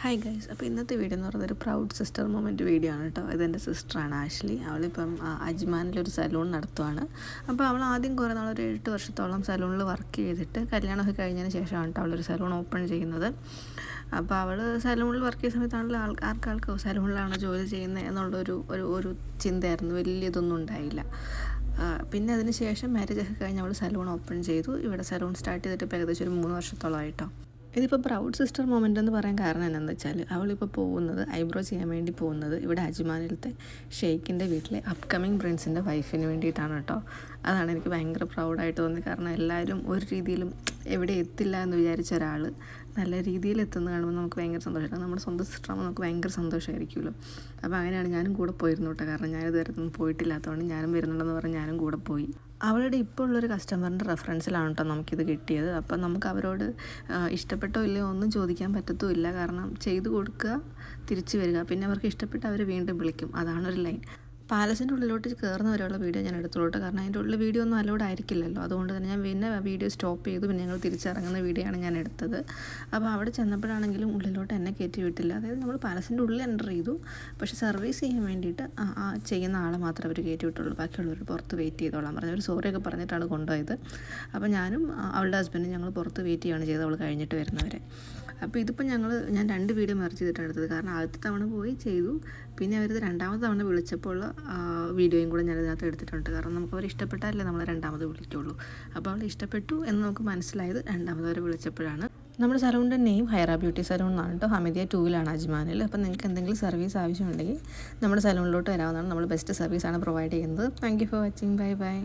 Hi guys, അപ്പോൾ ഇന്നത്തെ video എന്ന് പറയുന്നത് ഒരു പ്രൗഡ് സിസ്റ്റർ മൊമെൻറ്റ് വീഡിയോ ആണ് കേട്ടോ. ഇതെൻ്റെ സിസ്റ്ററാണ് ആഷ്ലി. അവളിപ്പം അജ്മാനിലൊരു സലൂൺ നടത്തുവാണ്. അപ്പോൾ അവൾ ആദ്യം കുറേ നാളൊരു 8 വർഷത്തോളം സലൂണിൽ വർക്ക് ചെയ്തിട്ട് കല്യാണമൊക്കെ കഴിഞ്ഞതിന് ശേഷമാണ് കേട്ടോ അവളൊരു സലൂൺ ഓപ്പൺ ചെയ്യുന്നത്. അപ്പോൾ അവൾ സലൂണിൽ വർക്ക് ചെയ്യുന്ന സമയത്താണല്ലോ ആൾക്കാർക്ക് സലൂണിലാണ് ജോലി ചെയ്യുന്നത് എന്നുള്ളൊരു ഒരു ചിന്തയായിരുന്നു. വലിയതൊന്നും ഉണ്ടായില്ല. പിന്നെ അതിന് ശേഷം മാരേജൊക്കെ കഴിഞ്ഞ് അവൾ സലൂൺ ഓപ്പൺ ചെയ്തു. ഇവിടെ സലൂൺ സ്റ്റാർട്ട് ചെയ്തിട്ട് ഇപ്പോൾ ഏകദേശം ഒരു 3 വർഷത്തോളമായിട്ടോ. ഇതിപ്പോൾ പ്രൗഡ് സിസ്റ്റർ മൊമെൻ്റ് എന്ന് പറയാൻ കാരണം എന്താണെന്ന് വെച്ചാൽ അവളിപ്പോൾ പോകുന്നത് ഐബ്രോ ചെയ്യാൻ വേണ്ടി പോകുന്നത് ഇവിടെ അജ്മാനിലത്തെ ഷെയ്ഖിൻ്റെ വീട്ടിലെ അപ്കമിങ് പ്രിൻസിൻ്റെ വൈഫിന് വേണ്ടിയിട്ടാണ് കേട്ടോ. അതാണ് എനിക്ക് ഭയങ്കര പ്രൗഡായിട്ട് തോന്നി. കാരണം എല്ലാവരും ഒരു രീതിയിലും എവിടെ എത്തില്ല എന്ന് വിചാരിച്ച ഒരാൾ നല്ല രീതിയിൽ എത്തുന്നത് കാണുമ്പോൾ നമുക്ക് ഭയങ്കര സന്തോഷമാണ്. നമ്മുടെ സ്വന്തം സിസ്റ്ററാകുമ്പോൾ നമുക്ക് ഭയങ്കര സന്തോഷമായിരിക്കുമല്ലോ. അപ്പോൾ അങ്ങനെയാണ് ഞാനും കൂടെ പോയിരുന്നു കേട്ടോ. കാരണം ഞാനിതുവരെ ഒന്നും പോയിട്ടില്ലാത്തതുകൊണ്ട് ഞാനും വരുന്നുണ്ടെന്ന് പറഞ്ഞ് ഞാനും കൂടെ പോയി. അവളുടെ ഇപ്പോൾ ഉള്ളൊരു കസ്റ്റമറിൻ്റെ റെഫറൻസിലാണ് കേട്ടോ നമുക്കിത് കിട്ടിയത്. അപ്പം നമുക്ക് അവരോട് ഇഷ്ടപ്പെട്ടോ ഇല്ലയോ ഒന്നും ചോദിക്കാൻ പറ്റത്തുമില്ല. കാരണം ചെയ്തു കൊടുക്കുക, തിരിച്ചു വരിക, പിന്നെ അവർക്ക് ഇഷ്ടപ്പെട്ട് അവർ വീണ്ടും വിളിക്കും. അതാണൊരു ലൈൻ. പാലസിൻ്റെ ഉള്ളിലോട്ട് കയറുന്ന വരെയുള്ള വീഡിയോ ഞാൻ എടുത്തോളൂ. കാരണം അതിൻ്റെ ഉള്ളിൽ വീഡിയോ ഒന്നും അലൗഡ് ആയിരിക്കില്ലല്ലോ. അതുകൊണ്ട് തന്നെ ഞാൻ പിന്നെ വീഡിയോ സ്റ്റോപ്പ് ചെയ്തു. പിന്നെ ഞങ്ങൾ തിരിച്ചിറങ്ങുന്ന വീഡിയോ ആണ് ഞാൻ എടുത്തത്. അപ്പോൾ അവിടെ ചെന്നപ്പോഴാണെങ്കിലും ഉള്ളിലോട്ട് എന്നെ കയറ്റി വിട്ടില്ല. അതായത് നമ്മൾ പാലസിൻ്റെ ഉള്ളിൽ എൻ്റർ ചെയ്തു, പക്ഷേ സർവീസ് ചെയ്യാൻ വേണ്ടിയിട്ട് ചെയ്യുന്ന ആളെ മാത്രമേ അവർ കയറ്റി വിട്ടുള്ളൂ. ബാക്കിയുള്ളവർ പുറത്ത് വെയിറ്റ് ചെയ്തോളാം പറഞ്ഞു. അവർ സോറിയൊക്കെ പറഞ്ഞിട്ടാണ് കൊണ്ടുപോയത്. അപ്പോൾ ഞാനും അവളുടെ ഹസ്ബൻഡും ഞങ്ങൾ പുറത്ത് വെയിറ്റ് ചെയ്യുകയാണ് ചെയ്തത്, അവൾ കഴിഞ്ഞിട്ട് വരുന്നവരെ. അപ്പോൾ ഇതിപ്പോൾ ഞാൻ 2 വീഡിയോ മെർജ് ചെയ്തിട്ടാണ് എടുത്തത്. കാരണം ആദ്യത്തെ തവണ പോയി ചെയ്തു, പിന്നെ അവരത് രണ്ടാമത്തെ തവണ വിളിച്ചപ്പോൾ വീഡിയോയും കൂടെ ഞാനിതിനകത്ത് എടുത്തിട്ടുണ്ട്. കാരണം നമുക്ക് അവർ ഇഷ്ടപ്പെട്ടാലല്ലേ നമ്മൾ രണ്ടാമത് വിളിക്കുള്ളൂ. അപ്പോൾ അവൾ ഇഷ്ടപ്പെട്ടു എന്ന് നമുക്ക് മനസ്സിലായത് രണ്ടാമത് അവർ വിളിച്ചപ്പോഴാണ്. നമ്മുടെ സലൂണിൻ്റെ നെയിം ഹൈറ ബ്യൂട്ടി സലൂൺ എന്നാണ് കേട്ടോ. ഹമീദിയ 2-ലാണ് അജ്മാനിൽ. അപ്പോൾ നിങ്ങൾക്ക് എന്തെങ്കിലും സർവീസ് ആവശ്യമുണ്ടെങ്കിൽ നമ്മുടെ സലൂണിലോട്ട് വരാവുന്നതാണ്. നമ്മൾ ബെസ്റ്റ് സർവീസാണ് പ്രൊവൈഡ് ചെയ്യുന്നത്. Thank you for watching. Bye bye.